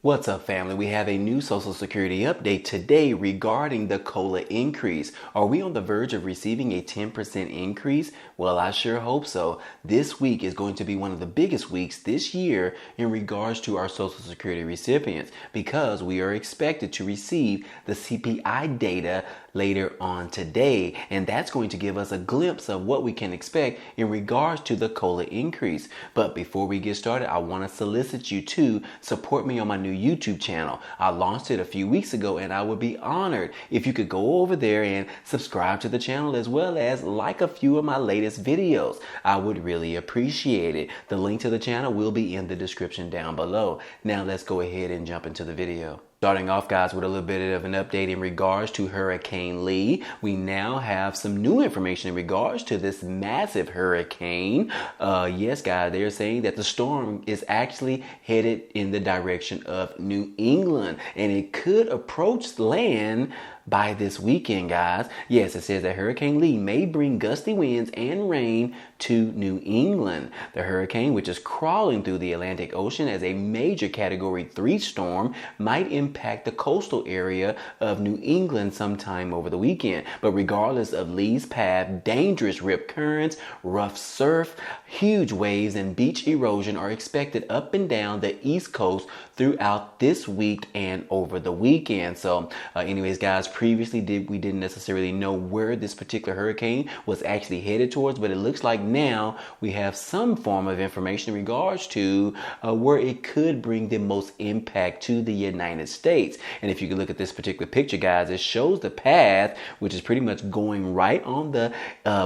What's up, family? We have a new Social Security update today regarding the COLA increase. Are we on the verge of receiving a 10% increase? Well, I sure hope so. This week is going to be one of the biggest weeks this year in regards to our Social Security recipients because we are expected to receive the CPI data later on today, and that's going to give us a glimpse of what we can expect in regards to the COLA increase. But before we get started, I want to solicit you to support me on my new YouTube channel. I launched it a few weeks ago, and I would be honored if you could go over there and subscribe to the channel as well as like a few of my latest videos. I would really appreciate it. The link to the channel will be in the description down below. Now let's go ahead and jump into the video. Starting off, guys, with a little bit of an update in regards to Hurricane Lee. We now have some new information in regards to this massive hurricane. Yes, guys, they're saying that the storm is actually headed in the direction of New England, and it could approach land by this weekend, guys. Yes, it says that Hurricane Lee may bring gusty winds and rain to New England. The hurricane, which is crawling through the Atlantic Ocean as a major Category 3 storm, might impact the coastal area of New England sometime over the weekend. But regardless of Lee's path, dangerous rip currents, rough surf, huge waves, and beach erosion are expected up and down the East Coast throughout this week and over the weekend. So anyways, guys, previously we didn't necessarily know where this particular hurricane was actually headed towards, but it looks like now we have some form of information in regards to where it could bring the most impact to the United States. And if you can look at this particular picture, guys, it shows the path, which is pretty much going right on the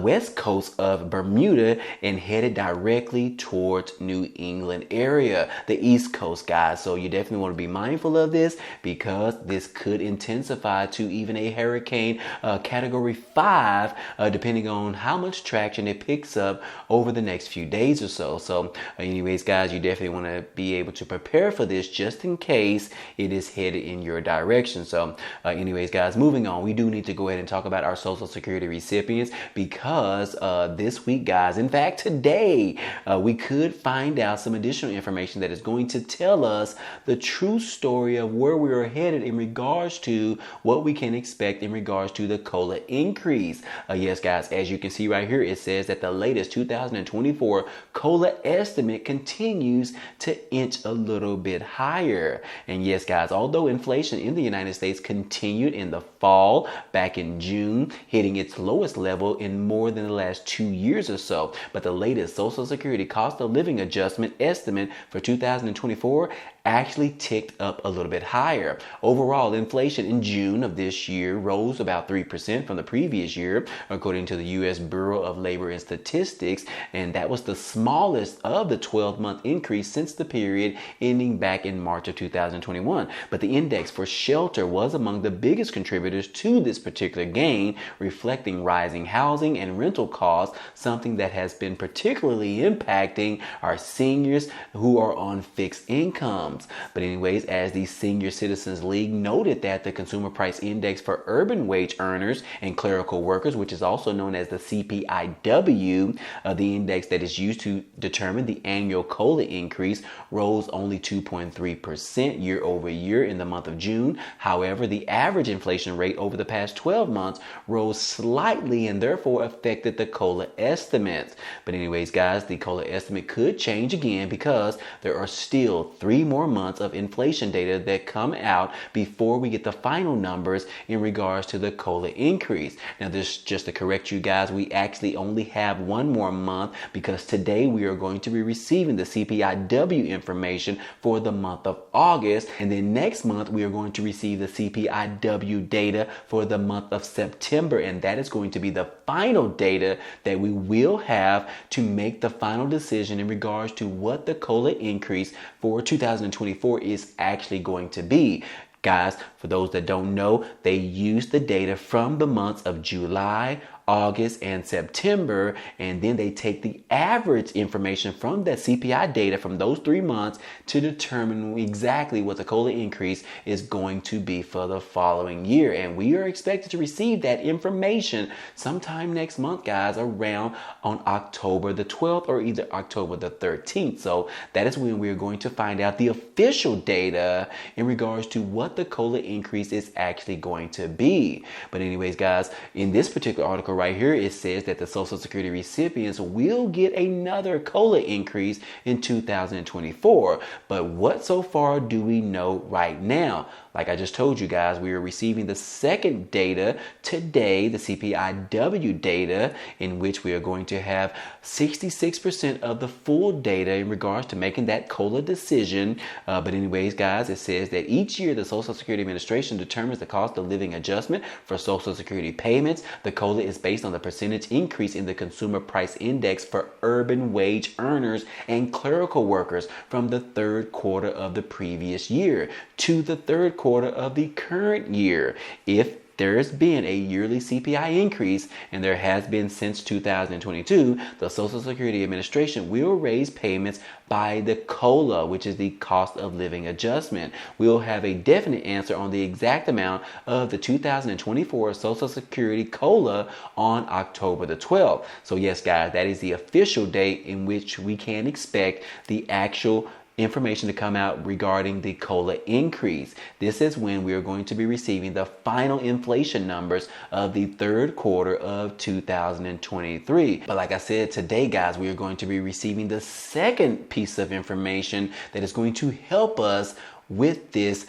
west coast of Bermuda and headed directly towards New England area, the East Coast, guys. So you definitely want to be mindful of this because this could intensify to even a hurricane Category 5, depending on how much traction it picks up over the next few days or so. So anyways, guys, you definitely want to be able to prepare for this just in case it is headed in your direction. So anyways, guys, moving on, we do need to go ahead and talk about our Social Security recipients because this week, guys, in fact, today, we could find out some additional information that is going to tell us the true story of where we are headed in regards to what we can expect in regards to the COLA increase. Yes, guys, as you can see right here, it says that the latest 2024 COLA estimate continues to inch a little bit higher. And yes, guys, although inflation in the United States continued in the fall back in June, hitting its lowest level in more than the last 2 years or so, but the latest Social Security cost of living adjustment estimate for 2024 actually ticked up a little bit higher. Overall, inflation in June of this year rose about 3% from the previous year, according to the U.S. Bureau of Labor and Statistics, and that was the smallest of the 12-month increase since the period ending back in March of 2021. But the index for shelter was among the biggest contributors to this particular gain, reflecting rising housing and rental costs, something that has been particularly impacting our seniors who are on fixed income. But anyways, as the Senior Citizens League noted that the Consumer Price Index for urban wage earners and clerical workers, which is also known as the CPIW, the index that is used to determine the annual COLA increase, rose only 2.3% year over year in the month of June. However, the average inflation rate over the past 12 months rose slightly and therefore affected the COLA estimates. But anyways, guys, the COLA estimate could change again because there are still 3 more months of inflation data that come out before we get the final numbers in regards to the COLA increase. Now, this just to correct you guys, we actually only have 1 more month because today we are going to be receiving the CPIW information for the month of August, and then next month we are going to receive the CPIW data for the month of September, and that is going to be the final data that we will have to make the final decision in regards to what the COLA increase for 2024 is actually going to be. Guys, for those that don't know, they use the data from the months of July, August, and September, and then they take the average information from that CPI data from those 3 months to determine exactly what the COLA increase is going to be for the following year. And we are expected to receive that information sometime next month, guys, around on October the 12th or either October the 13th. So that is when we're going to find out the official data in regards to what the COLA increase is actually going to be. But anyways, guys, in this particular article right here, it says that the Social Security recipients will get another COLA increase in 2024. But what so far do we know right now? Like I just told you guys, we are receiving the second data today, the CPIW data, in which we are going to have 66% of the full data in regards to making that COLA decision. But anyways, guys, it says that each year the Social Security Administration determines the cost of living adjustment for Social Security payments. The COLA is based on the percentage increase in the Consumer Price Index for urban wage earners and clerical workers from the third quarter of the previous year to the third quarter of the current year. If there's been a yearly CPI increase, and there has been since 2022, the Social Security Administration will raise payments by the COLA, which is the cost of living adjustment. We'll have a definite answer on the exact amount of the 2024 Social Security COLA on October the 12th. So yes, guys, that is the official date in which we can expect the actual information to come out regarding the COLA increase. This is when we are going to be receiving the final inflation numbers of the third quarter of 2023. But like I said, today, guys, we are going to be receiving the second piece of information that is going to help us with this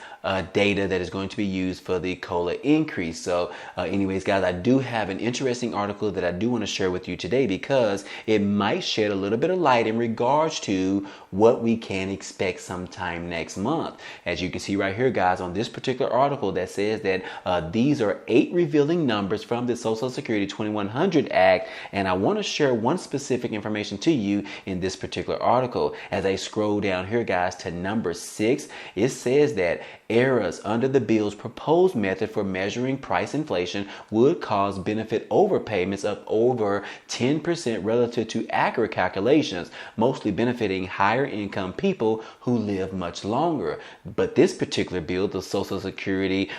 data that is going to be used for the COLA increase. So anyways, guys, I do have an interesting article that I do want to share with you today because it might shed a little bit of light in regards to what we can expect sometime next month. As you can see right here, guys, on this particular article that says that these are 8 revealing numbers from the Social Security 2100 Act, and I want to share one specific information to you in this particular article. As I scroll down here, guys, to number 6, it says that errors under the bill's proposed method for measuring price inflation would cause benefit overpayments of over 10% relative to accurate calculations, mostly benefiting higher income people who live much longer. But this particular bill, the Social Security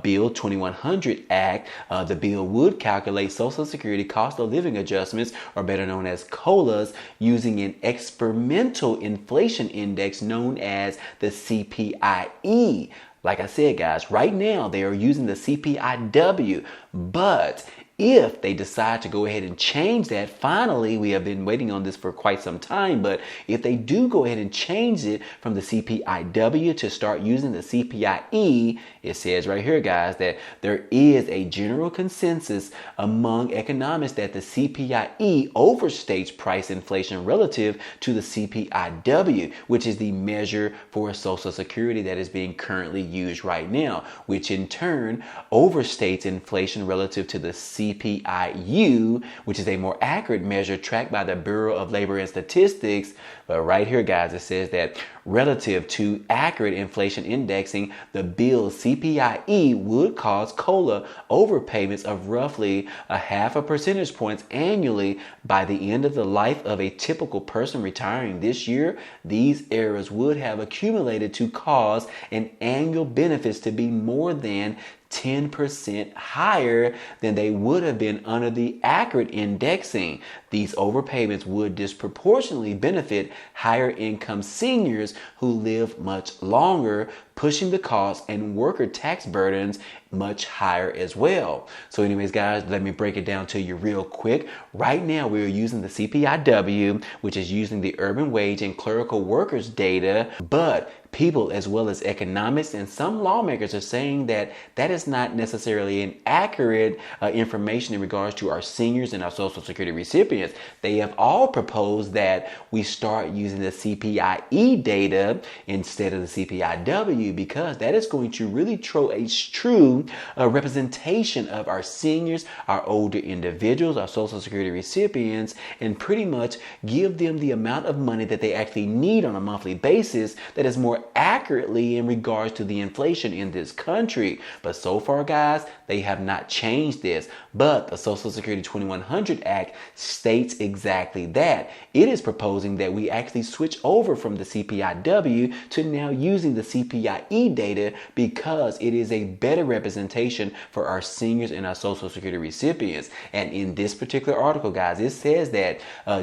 Bill 2100 Act, the bill would calculate Social Security cost of living adjustments, or better known as COLAs, using an experimental inflation index known as the CPIE. Like I said, guys, right now they are using the CPIW, but if they decide to go ahead and change that, finally, we have been waiting on this for quite some time, but if they do go ahead and change it from the CPIW to start using the CPIE, it says right here, guys, that there is a general consensus among economists that the CPIE overstates price inflation relative to the CPIW, which is the measure for Social Security that is being currently used right now, which in turn overstates inflation relative to the CPIU, which is a more accurate measure tracked by the Bureau of Labor and Statistics. But right here, guys, it says that relative to accurate inflation indexing, the bill's CPIE would cause COLA overpayments of roughly 0.5 percentage points annually. By the end of the life of a typical person retiring this year, these errors would have accumulated to cause an annual benefits to be more than 10% higher than they would have been under the accurate indexing. These overpayments would disproportionately benefit higher income seniors who live much longer, pushing the cost and worker tax burdens much higher as well. So anyways, guys, let me break it down to you real quick. Right now, we are using the CPIW, which is using the urban wage and clerical workers data, but people as well as economists and some lawmakers are saying that that is not necessarily an accurate information in regards to our seniors and our Social Security recipients. They have all proposed that we start using the CPIE data instead of the CPIW SSISSDI because that is going to really show a true representation of our seniors, our older individuals, our Social Security recipients, and pretty much give them the amount of money that they actually need on a monthly basis that is more accurately in regards to the inflation in this country. But so far, guys, they have not changed this. But the Social Security 2100 Act states exactly that. It is proposing that we actually switch over from the CPIW to now using the CPIE data because it is a better representation for our seniors and our Social Security recipients. And in this particular article, guys, it says that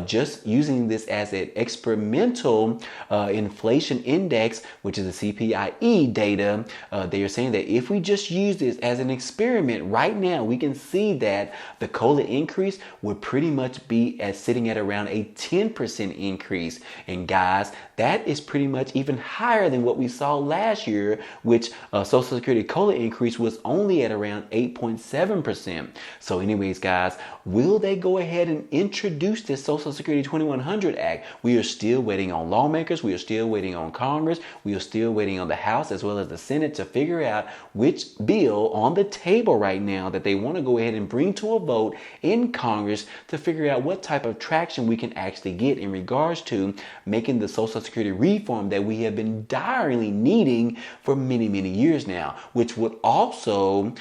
just using this as an experimental inflation index, which is the CPIE data, they are saying that if we just use this as an experiment right now, we can see that the COLA increase would pretty much be sitting at around a 10% increase. And guys, that is pretty much even higher than what we saw last year, which Social Security COLA increase was only at around 8.7%. So anyways, guys, will they go ahead and introduce this Social Security 2100 Act? We are still waiting on lawmakers. We are still waiting on Congress. We are still waiting on the House as well as the Senate to figure out which bill on the table right now that they want to go ahead and bring to a vote in Congress to figure out what type of traction we can actually get in regards to making the Social Security reform that we have been direly needing for many, many years now, which would also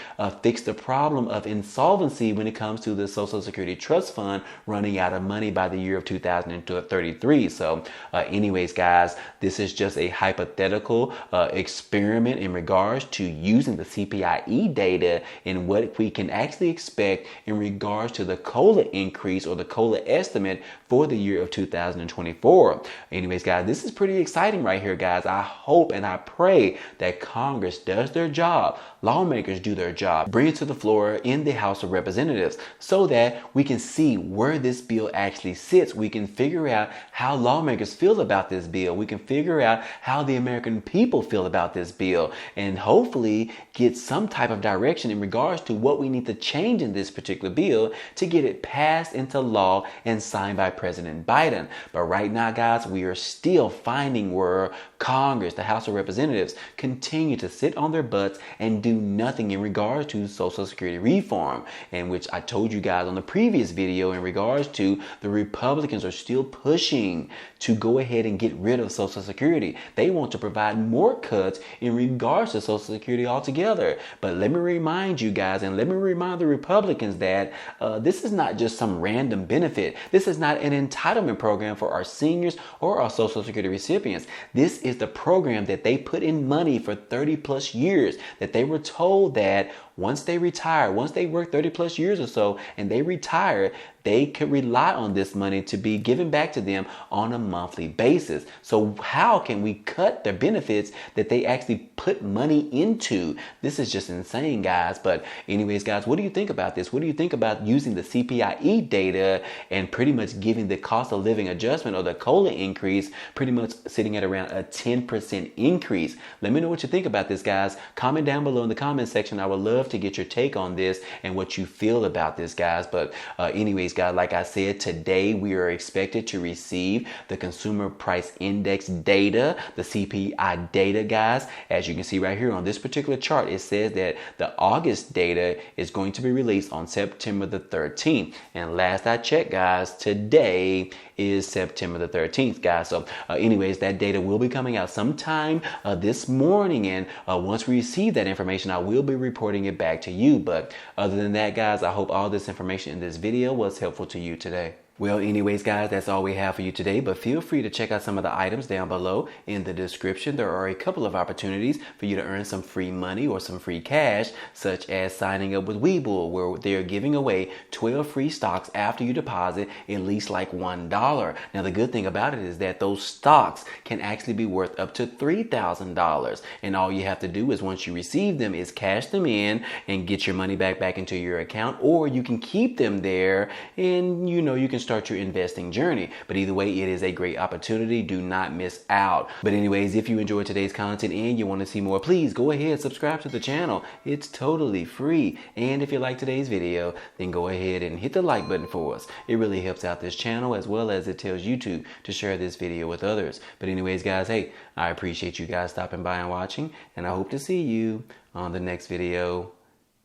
fix the problem of insolvency when it comes to the Social Security Trust Fund running out of money by the year of 2033. So anyways, guys, this is just a hypothetical experiment in regards to using the CPIE data and what we can actually expect in regards to the COLA increase or the COLA estimate for the year of 2024. Anyways, guys, this is pretty exciting right here, guys. I hope and I pray that Congress does their job, lawmakers do their job, bring it to the floor in the House of Representatives so that we can see where this bill actually sits. We can figure out how lawmakers feel about this bill. We can figure out how the American people feel about this bill and hopefully get some type of direction in regards to what we need to change in this particular bill to get it passed into law and signed by President Biden. But right now, guys, we are still finding where Congress, the House of Representatives, continue to sit on their butts and do nothing in regards to Social Security reform, in which I told you guys on the previous video in regards to the Republicans are still pushing to go ahead and get rid of Social Security. They want to provide more cuts in regards to Social Security altogether. But let me remind you guys, and let me remind the Republicans that this is not just some random benefit. This is not an entitlement program for our seniors or our Social Security recipients. This is the program that they put in money for 30 plus years, that they were told that once they retire, once they work 30 plus years or so and they retire, they could rely on this money to be given back to them on a monthly basis. So how can we cut their benefits that they actually put money into? This is just insane, guys. But anyways, guys, what do you think about this? What do you think about using the CPIE data and pretty much giving the cost of living adjustment or the COLA increase pretty much sitting at around a 10% increase? Let me know what you think about this, guys. Comment down below in the comment section. I would love to get your take on this and what you feel about this, guys. But anyways, guys, like I said, today we are expected to receive the Consumer Price Index data, the CPI data, guys. As you can see right here on this particular chart, it says that the August data is going to be released on September the 13th. And last I checked, guys, today is September the 13th, guys. So anyways, that data will be coming out sometime this morning. And once we receive that information, I will be reporting it back to you. But other than that, guys, I hope all this information in this video was helpful to you today. Well, anyways, guys, that's all we have for you today, but feel free to check out some of the items down below in the description. There are a couple of opportunities for you to earn some free money or some free cash, such as signing up with Webull, where they're giving away 12 free stocks after you deposit at least like $1. Now, the good thing about it is that those stocks can actually be worth up to $3,000. And all you have to do is once you receive them is cash them in and get your money back into your account, or you can keep them there and, you know, you can start start your investing journey. But either way, it is a great opportunity. Do not miss out. But anyways, if you enjoyed today's content and you want to see more, please go ahead, subscribe to the channel. It's totally free. And if you like today's video, then go ahead and hit the like button for us. It really helps out this channel, as well as it tells YouTube to share this video with others. But anyways, guys, hey, I appreciate you guys stopping by and watching, and I hope to see you on the next video.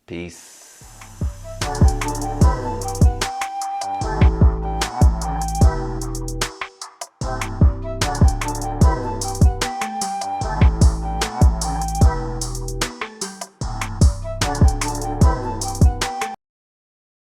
Peace.